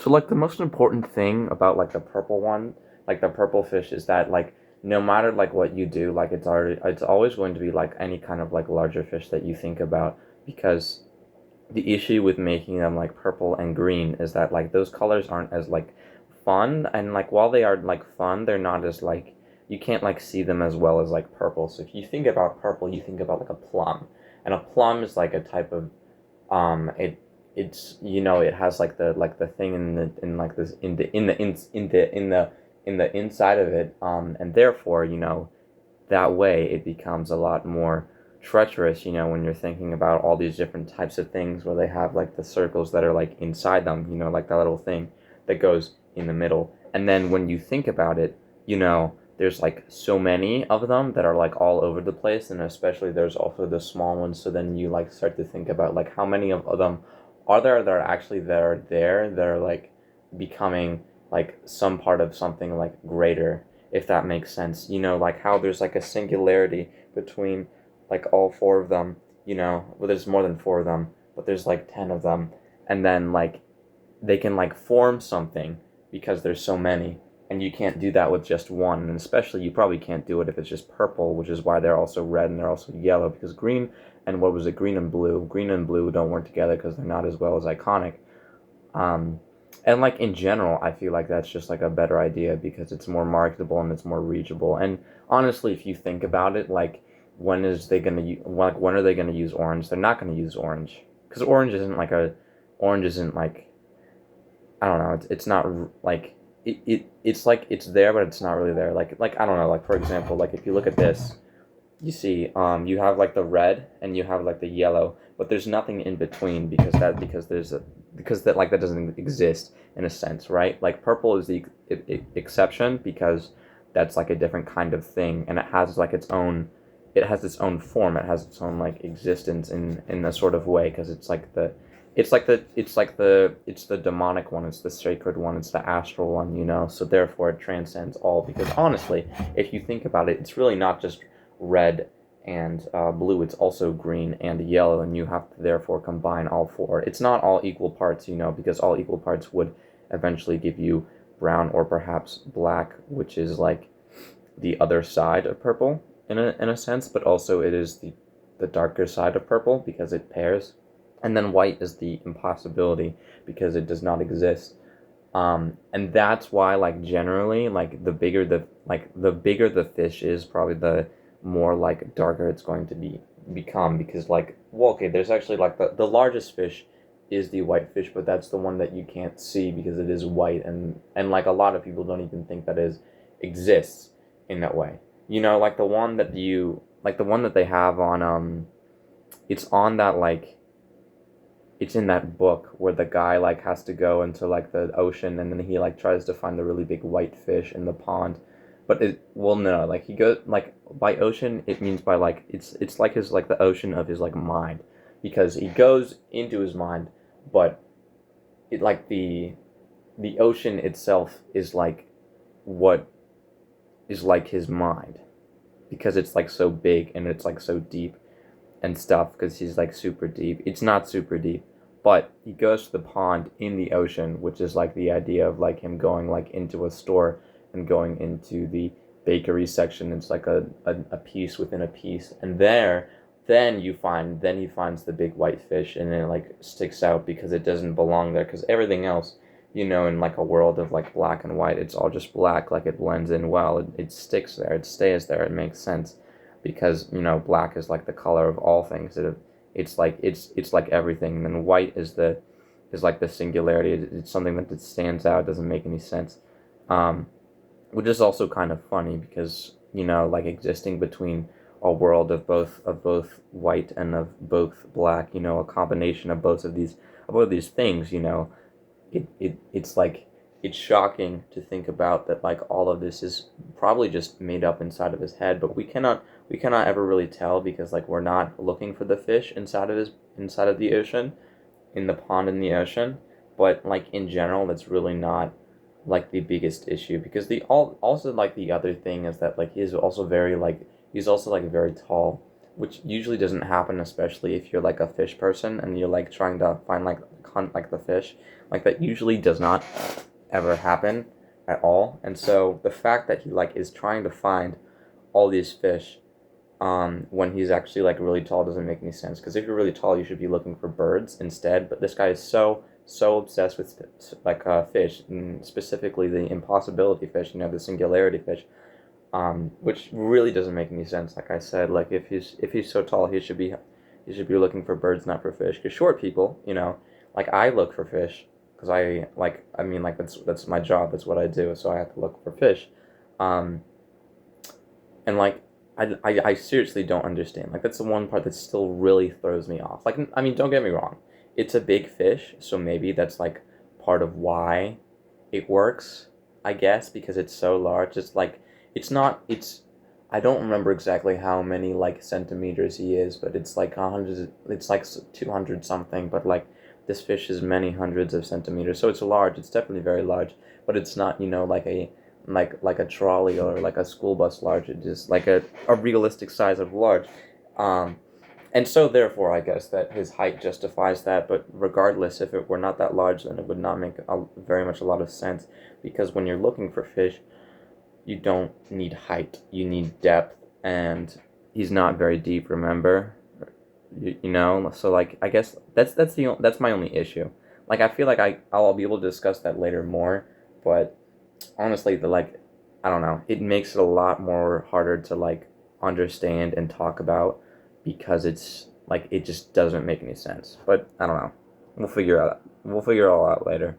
So like the most important thing about like the purple one, like the purple fish, is that like no matter like what you do, like it's always going to be like any kind of like larger fish that you think about, because the issue with making them like purple and green is that like those colors aren't as like fun, and like while they are like fun, they're not as like, you can't like see them as well as like purple. So if you think about purple, you think about like a plum, and a plum is like a type of it's, it has like the thing in like this in the inside of it, and therefore, that way it becomes a lot more treacherous, when you're thinking about all these different types of things where they have like the circles that are like inside them, like that little thing that goes in the middle. And then when you think about it, there's like so many of them that are like all over the place, and especially there's also the small ones. So then you like start to think about like how many of them are there that are actually that are like becoming like some part of something like greater, if that makes sense. Like how there's like a singularity between like all four of them, well, there's more than four of them, but there's like 10 of them. And then like they can like form something because there's so many. And you can't do that with just one. And especially you probably can't do it if it's just purple, which is why they're also red and they're also yellow, because green and what was it, green and blue? Green and blue don't work together because they're not as well as iconic. Um, and like in general, I feel like that's just like a better idea because it's more marketable and it's more reachable. And honestly, if you think about it, like when are they gonna use orange? They're not gonna use orange because orange isn't like, I don't know. It's not like it's like it's there, but it's not really there. Like I don't know. Like for example, like if you look at this, you see, you have like the red and you have like the yellow, but there's nothing in between because that doesn't exist in a sense, right? Like purple is the exception because that's like a different kind of thing, and it has its own form, it has its own like existence in a sort of way, because it's the demonic one, it's the sacred one, it's the astral one, so therefore it transcends all, because honestly, if you think about it, it's really not just red and blue, it's also green and yellow, and you have to therefore combine all four. It's not all equal parts, because all equal parts would eventually give you brown or perhaps black, which is like the other side of purple in a sense, but also it is the darker side of purple because it pairs. And then white is the impossibility because it does not exist. And that's why, like, generally, like the bigger the fish is, probably the more like darker it's going to become, because like, well, okay, there's actually like the largest fish is the white fish, but that's the one that you can't see because it is white, and like a lot of people don't even think that is exists in that way. Like the one that they have on it's on that like it's in that book where the guy like has to go into like the ocean, and then he like tries to find the really big white fish in the pond. But no, like he goes like, by ocean it means by like it's like his like the ocean of his like mind, because he goes into his mind, but it like the ocean itself is like what is like his mind, because it's like so big and it's like so deep and stuff, because he's like super deep. It's not super deep, but he goes to the pond in the ocean, which is like the idea of like him going like into a store and going into the bakery section. It's like a piece within a piece, and then he finds the big white fish, and it like sticks out because it doesn't belong there, because everything else, in like a world of like black and white, it's all just black, like it blends in well, it sticks there, it stays there, it makes sense, because black is like the color of all things. It's like everything. And then white is like the singularity. It's something that stands out. It doesn't make any sense, um, which is also kind of funny because like existing between a world of both white and of both black. A combination of both these things. It's like, it's shocking to think about that, like all of this is probably just made up inside of his head, but we cannot ever really tell, because like we're not looking for the fish inside of the ocean, in the pond in the ocean. But like in general, that's really not like the biggest issue, because the also like the other thing is that like he's also very like, he's also like very tall, which usually doesn't happen, especially if you're like a fish person and you're like trying to find like hunt like the fish. Like that usually does not ever happen at all. And so the fact that he like is trying to find all these fish when he's actually like really tall doesn't make any sense. Because if you're really tall, you should be looking for birds instead. But this guy is so obsessed with like fish, and specifically the impossibility fish, the singularity fish, which really doesn't make any sense. Like I said, like if he's so tall, he should be looking for birds, not for fish. Because short people, like I look for fish because I mean, like that's my job. That's what I do. So I have to look for fish, um, and like I seriously don't understand. Like that's the one part that still really throws me off. Like I mean, don't get me wrong, it's a big fish, so maybe that's like part of why it works. I guess because it's so large. It's like it's not. It's I don't remember exactly how many like centimeters he is, but it's like 100. It's like 200 something. But like this fish is many hundreds of centimeters, so it's large. It's definitely very large, but it's not like a trolley or like a school bus large. It's just like a realistic size of large. Um, and so therefore, I guess that his height justifies that. But regardless, if it were not that large, then it would not make very much a lot of sense. Because when you're looking for fish, you don't need height. You need depth, and he's not very deep. Remember, So like, I guess that's my only issue. Like, I feel like I'll be able to discuss that later more, but honestly, I don't know, it makes it a lot more harder to like understand and talk about because it's like it just doesn't make any sense. But I don't know. We'll figure it all out later.